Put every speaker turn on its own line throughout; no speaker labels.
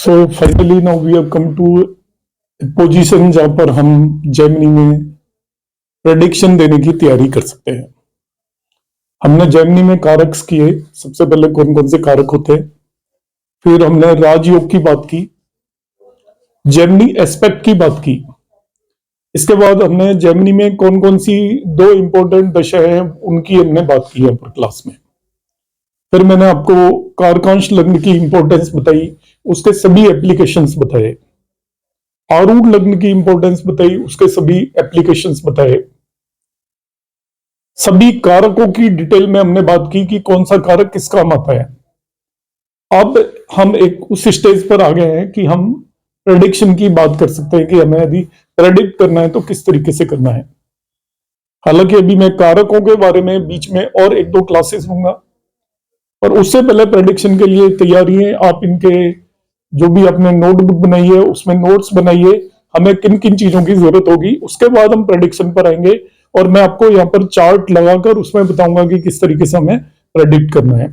So finally now we have come to position जहां पर हम जेमिनी में प्रेडिक्शन देने की तैयारी कर सकते हैं। हमने जेमिनी में कारक्स किए, सबसे पहले कौन कौन से कारक होते हैं, फिर हमने राजयोग की बात की, जेमिनी एस्पेक्ट की बात की, इसके बाद हमने जेमिनी में कौन कौन सी दो इंपॉर्टेंट दशा है उनकी हमने बात की है पर क्लास में। फिर मैंने आपको कारकांश लग्न की इंपॉर्टेंस बताई, उसके सभी एप्लीकेशंस बताए, आरूढ़ लग्न की इंपॉर्टेंस बताई, उसके सभी एप्लीकेशंस बताए, सभी कारकों की डिटेल में हमने बात की कि कौन सा कारक किस काम आता है। अब हम एक उस स्टेज पर आ गए हैं कि हम प्रेडिक्शन की बात कर सकते हैं कि हमें यदि प्रेडिक्ट करना है तो किस तरीके से करना है। हालांकि अभी मैं कारकों के बारे में बीच में और एक दो क्लासेस लूंगा, और उससे पहले प्रेडिक्शन के लिए तैयारी है। आप इनके जो भी आपने नोटबुक बनाई है उसमें नोट्स बनाइए, हमें किन किन चीजों की जरूरत होगी, उसके बाद हम प्रेडिक्शन पर आएंगे और मैं आपको यहाँ पर चार्ट लगाकर उसमें बताऊंगा कि किस तरीके से हमें प्रेडिक्ट करना है।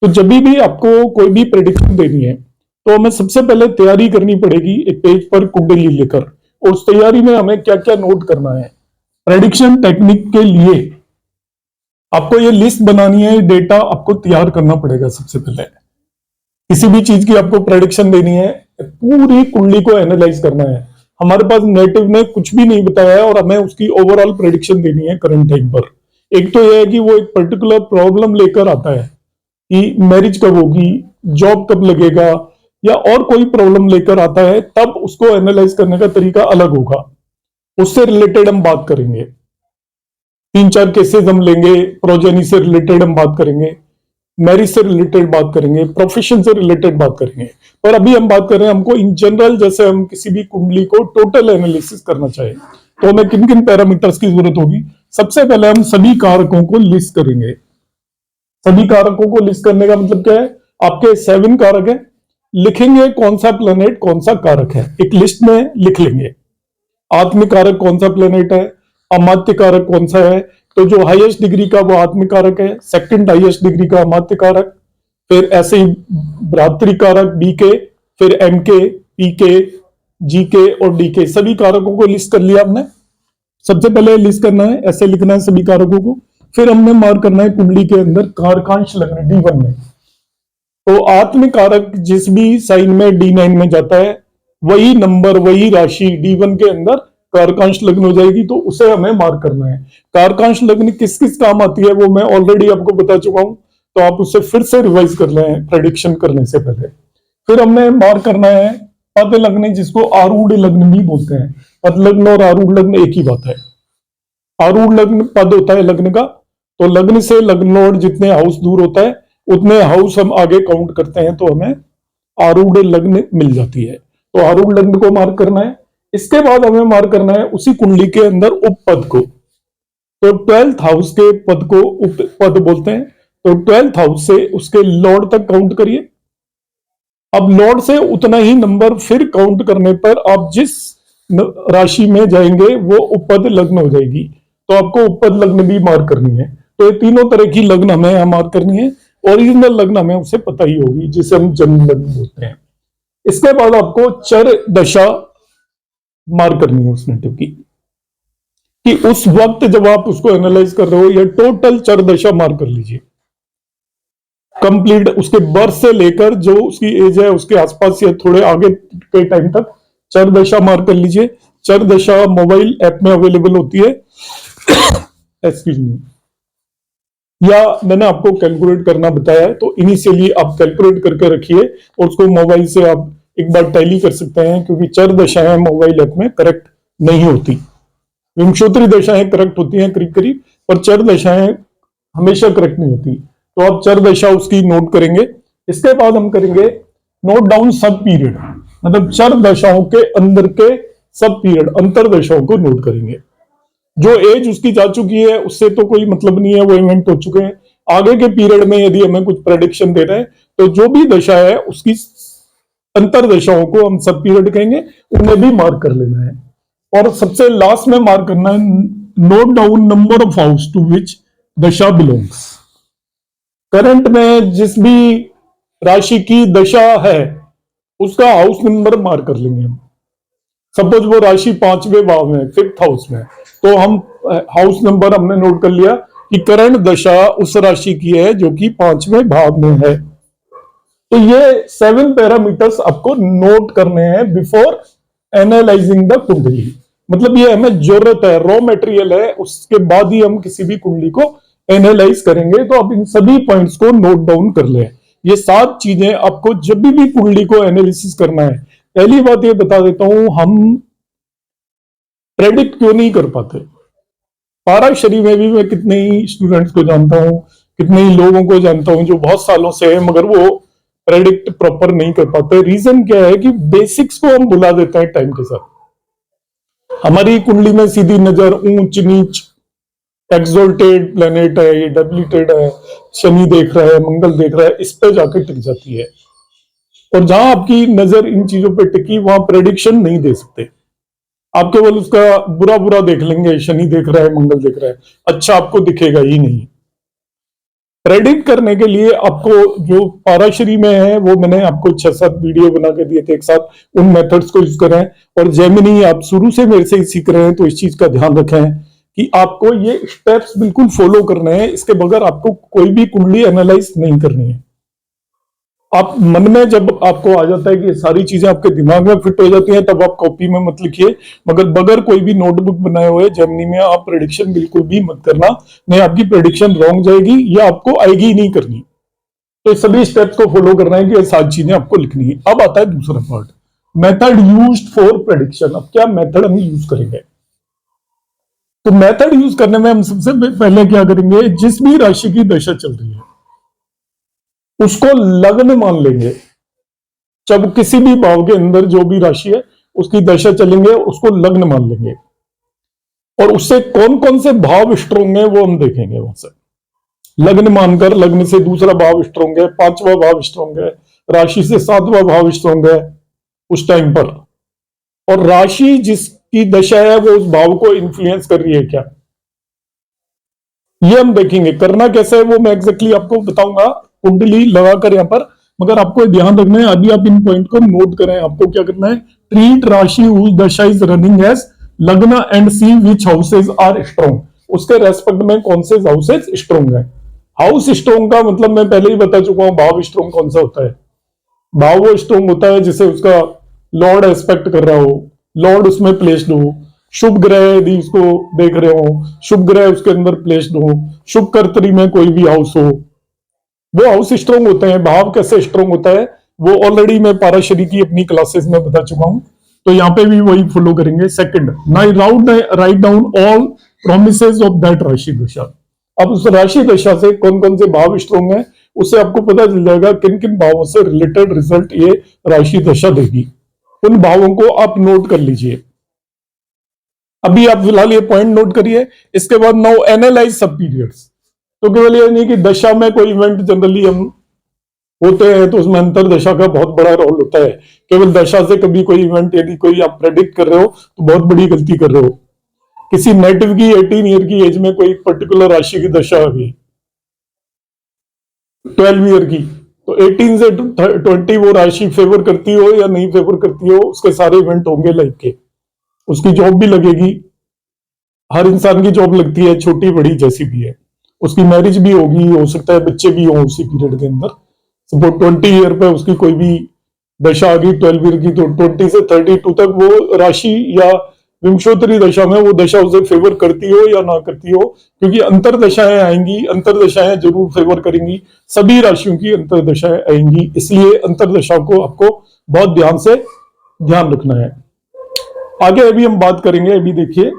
तो जब भी आपको कोई भी प्रेडिक्शन देनी है तो हमें सबसे पहले तैयारी करनी पड़ेगी एक पेज पर कुंडली लेकर, और उस तैयारी में हमें क्या क्या नोट करना है। प्रेडिक्शन टेक्निक के लिए आपको ये लिस्ट बनानी है, डेटा आपको तैयार करना पड़ेगा। सबसे पहले किसी भी चीज की आपको प्रेडिक्शन देनी है, पूरी कुंडली को एनालाइज करना है। हमारे पास नेटिव ने कुछ भी नहीं बताया है और हमें उसकी ओवरऑल प्रेडिक्शन देनी है करंट टाइम पर। एक तो यह है कि वो एक पर्टिकुलर प्रॉब्लम लेकर आता है कि मैरिज कब होगी, जॉब कब लगेगा, या और कोई प्रॉब्लम लेकर आता है, तब उसको एनालाइज करने का तरीका अलग होगा। उससे रिलेटेड हम बात करेंगे, 3-4 केसेस हम लेंगे, प्रोजेनी से रिलेटेड हम बात करेंगे, मैरिज से रिलेटेड बात करेंगे, प्रोफेशन से रिलेटेड बात करेंगे। पर अभी हम बात कर रहे हैं हमको इन जनरल, जैसे हम किसी भी कुंडली को टोटल एनालिसिस करना चाहे तो हमें किन किन पैरामीटर्स की जरूरत होगी। सबसे पहले हम सभी कारकों को लिस्ट करेंगे। सभी कारकों को लिस्ट करने का मतलब क्या है, आपके 7 कारक है, लिखेंगे कौन सा प्लेनेट कौन सा कारक है, एक लिस्ट में लिख लेंगे। आत्मिक कारक कौन सा प्लेनेट है, अमात्य कारक कौन सा है, तो जो हाईएस्ट डिग्री का वो आत्मिक कारक है, सेकंड हाईएस्ट डिग्री का अमात्य कारक, फिर ऐसे ही भ्रातृ कारक बी के, फिर एम के, पी के, जी के और डी के, सभी कारकों को लिस्ट कर लिया आपने। सबसे पहले लिस्ट करना है, ऐसे लिखना है सभी कारकों को। फिर हमने मार्क करना है कुंडली के अंदर कारकांश लग्न D1 में। तो आत्मिक कारक जिस भी साइन में D9 में जाता है, वही नंबर वही राशि D1 के अंदर कारकांश लग्न हो जाएगी, तो उसे हमें मार्क करना है। कारकांश लग्न किस किस काम आती है वो मैं ऑलरेडी आपको बता चुका हूं, तो आप उससे फिर से रिवाइज कर लें प्रेडिक्शन करने से पहले। फिर हमने मार्क करना है पद लग्न, जिसको आरूढ़ लग्न भी बोलते हैं। पद लग्न और आरूढ़ लग्न एक ही बात है। आरूढ़ लग्न पद होता है लग्न का, तो लग्न से लग्न और जितने हाउस दूर होता है उतने हाउस हम आगे काउंट करते हैं, तो हमें आरूढ़ लग्न मिल जाती है। तो आरूढ़ लग्न को मार्क करना है। इसके बाद हमें मार्क करना है उसी कुंडली के अंदर उपपद को। तो 12th हाउस के पद को उपपद बोलते हैं। तो 12th हाउस से उसके लॉर्ड तक काउंट करिए। अब लॉर्ड से उतना ही नंबर फिर काउंट करने पर आप जिस राशि में जाएंगे वो उपपद लग्न हो जाएगी, तो आपको उपपद लग्न भी मार्क करनी है। तो ये तीनों तरह की लग्न हमें यहाँ मार्क करनी है। ओरिजिनल लग्न हमें उसे पता ही होगी, जिसे हम जन्म लग्न बोलते हैं। इसके बाद आपको चर दशा मार्क करनी है उस नेटिव की, कि उस वक्त जब आप उसको एनालाइज कर रहे हो, या टोटल चर दशा मार्क कर लीजिए कंप्लीट, उसके बर्थ से लेकर जो उसकी एज है उसके आसपास या थोड़े आगे के टाइम तक चर दशा मार्क कर लीजिए। चर दशा मोबाइल ऐप में अवेलेबल होती है एक्सक्यूज मी, या मैंने आपको कैलकुलेट करना बताया है, तो इनिशियली आप कैलकुलेट करके रखिए और उसको मोबाइल से आप एक बार टैली कर सकते हैं, क्योंकि चर दशाएं मोबाइल ऐप में करेक्ट नहीं होती। विंशोत्तरी दशाएं करेक्ट होती हैं करीब करीब, पर चर दशाएं हमेशा करेक्ट नहीं होती। तो आप चर दशा उसकी नोट करेंगे। इसके बाद हम करेंगे नोट डाउन सब पीरियड, मतलब चर दशाओं के अंदर के सब पीरियड अंतर दशाओं को नोट करेंगे। जो एज उसकी जा चुकी है उससे तो कोई मतलब नहीं है, वो इवेंट हो चुके हैं। आगे के पीरियड में यदि हमें कुछ प्रेडिक्शन दे रहे हैं तो जो भी दशा है उसकी अंतर दशाओं को हम सब पीरियड कहेंगे, उन्हें भी मार्क कर लेना है। और सबसे लास्ट में मार्क करना है note down number of house to which dasha belongs. Current में जिस भी राशि की दशा है उसका हाउस नंबर मार्क कर लेंगे हम। सपोज वो राशि 5वें भाव में, 5th हाउस में, तो हम हाउस नंबर हमने नोट कर लिया कि करण दशा उस राशि की है जो कि 5वें भाव में है। तो ये 7 पैरामीटर्स आपको नोट करने हैं बिफोर एनालाइजिंग द कुंडली। मतलब ये हमें जरूरत है, रॉ मटेरियल है, उसके बाद ही हम किसी भी कुंडली को एनालाइज करेंगे। तो आप इन सभी पॉइंट्स को नोट डाउन कर लें। ये 7 चीजें आपको जब भी कुंडली को एनालिसिस करना है। पहली बात ये बता देता हूं, हम प्रेडिक्ट क्यों नहीं कर पाते। पाराशरी में भी मैं कितने ही स्टूडेंट्स को जानता हूं, कितने ही लोगों को जानता हूं जो बहुत सालों से है, मगर वो प्रेडिक्ट प्रॉपर नहीं कर पाते। रीजन क्या है कि बेसिक्स को हम भुला देते हैं टाइम के साथ। हमारी कुंडली में सीधी नजर ऊंच नीच, एक्सोल्टेड प्लेनेट है, ये डेबिलिटेड है, शनि देख रहा है, मंगल देख रहा है, इस पे जाकर टिक जाती है। और जहां आपकी नजर इन चीजों पे टिकी, वहां प्रेडिक्शन नहीं दे सकते। आप केवल उसका बुरा बुरा देख लेंगे, शनि देख रहा है, मंगल देख रहा है, अच्छा आपको दिखेगा ही नहीं। प्रेडिक्ट करने के लिए आपको जो पाराशरी में है, वो मैंने आपको 6-7 वीडियो बना के दिए थे एक साथ, उन मेथड्स को यूज करें। और जेमिनी आप शुरू से मेरे से ही सीख रहे हैं, तो इस चीज का ध्यान रखें कि आपको ये स्टेप्स बिल्कुल फॉलो करने हैं। इसके बगैर आपको कोई भी कुंडली एनालाइज नहीं करनी है। आप मन में जब आपको आ जाता है कि सारी चीजें आपके दिमाग में फिट हो जाती हैं, तब आप कॉपी में मत लिखिए। मगर बगैर कोई भी नोटबुक बनाए हुए जेमिनी में आप प्रेडिक्शन बिल्कुल भी मत करना, नहीं आपकी प्रेडिक्शन रॉन्ग जाएगी या आपको आएगी ही नहीं करनी। तो सभी स्टेप्स को फॉलो करना है कि ये सारी चीजें आपको लिखनी है। अब आता है दूसरा part, method used for prediction. अब क्या मेथड हम यूज करेंगे? तो मेथड यूज करने में हम सबसे पहले क्या करेंगे, जिस भी राशि की दशा चल रही है उसको लग्न मान लेंगे। जब किसी भी भाव के अंदर जो भी राशि है उसकी दशा चलेंगे, उसको लग्न मान लेंगे। और उससे कौन कौन से भाव स्ट्रोंग है वो हम देखेंगे। वहां से लग्न मानकर, लग्न से दूसरा भाव स्ट्रोंग है, 5वां भाव स्ट्रोंग है, राशि से 7वां भाव स्ट्रोंग है उस टाइम पर। और राशि जिसकी दशा है वो उस भाव को इन्फ्लुएंस कर रही है क्या, ये हम देखेंगे। करना कैसे है वो मैं एग्जैक्टली आपको बताऊंगा कुंडली लगाकर यहां पर। मगर आपको ध्यान रखना है, अभी आप इन पॉइंट को नोट करें। आपको क्या करना है, treat rashi whose dasha is running as lagna and see which houses are strong. उसके रेस्पेक्ट में कौन से हाउसेज स्ट्रॉन्ग है। हाउस स्ट्रॉन्ग का मतलब मैं पहले ही बता चुका हूं। भाव स्ट्रॉन्ग कौन सा होता है? भाव वो स्ट्रॉन्ग होता है जिसे उसका लॉर्ड एस्पेक्ट कर रहा हो, लॉर्ड उसमें प्लेस्ड हो, शुभ ग्रह यदि उसको देख रहे हो, शुभ ग्रह उसके अंदर प्लेस्ड हो, शुभ कर्तरी में कोई भी हाउस हो, वो हाउस स्ट्रॉन्ग होते हैं। भाव कैसे स्ट्रॉन्ग होता है वो ऑलरेडी मैं पाराशरी की अपनी क्लासेस में बता चुका हूं, तो यहां पे भी वही फॉलो करेंगे। Second, write down all promises of that राशि दशा। अब उस राशि दशा से कौन कौन से भाव स्ट्रॉन्ग है उससे आपको पता चल जाएगा किन किन भावों से रिलेटेड रिजल्ट ये राशि दशा देगी। उन भावों को आप नोट कर लीजिए। अभी आप फिलहाल ये पॉइंट नोट करिए। इसके बाद नाउ एनालाइज सब पीरियड्स। तो केवल ये नहीं कि दशा में कोई इवेंट जनरली हम होते हैं तो उसमें अंतर दशा का बहुत बड़ा रोल होता है। केवल दशा से कभी कोई इवेंट यदि कोई आप प्रेडिक्ट कर रहे हो तो बहुत बड़ी गलती कर रहे हो। किसी नेटिव की 18 ईयर की एज में कोई पर्टिकुलर राशि की दशा आ गई 12 ईयर की, तो 18 से 20 वो राशि फेवर करती हो या नहीं फेवर करती हो, उसके सारे इवेंट होंगे लाइफ के। उसकी जॉब भी लगेगी, हर इंसान की जॉब लगती है, छोटी बड़ी जैसी भी है। उसकी मैरिज भी होगी, हो सकता है बच्चे भी हो उसी पीरियड के अंदर। सपोज 20 ईयर पे उसकी कोई भी दशा आ गई 12 ईयर की, तो 20 से 32 तक वो राशि या विंशोत्तरी दशा में वो दशा उसे फेवर करती हो या ना करती हो, क्योंकि अंतर दशाएं आएंगी, अंतर दशाएं जरूर फेवर करेंगी। सभी राशियों की अंतर दशाएं आएंगी, इसलिए अंतर दशा को आपको बहुत ध्यान से ध्यान रखना है। आगे अभी हम बात करेंगे। अभी देखिए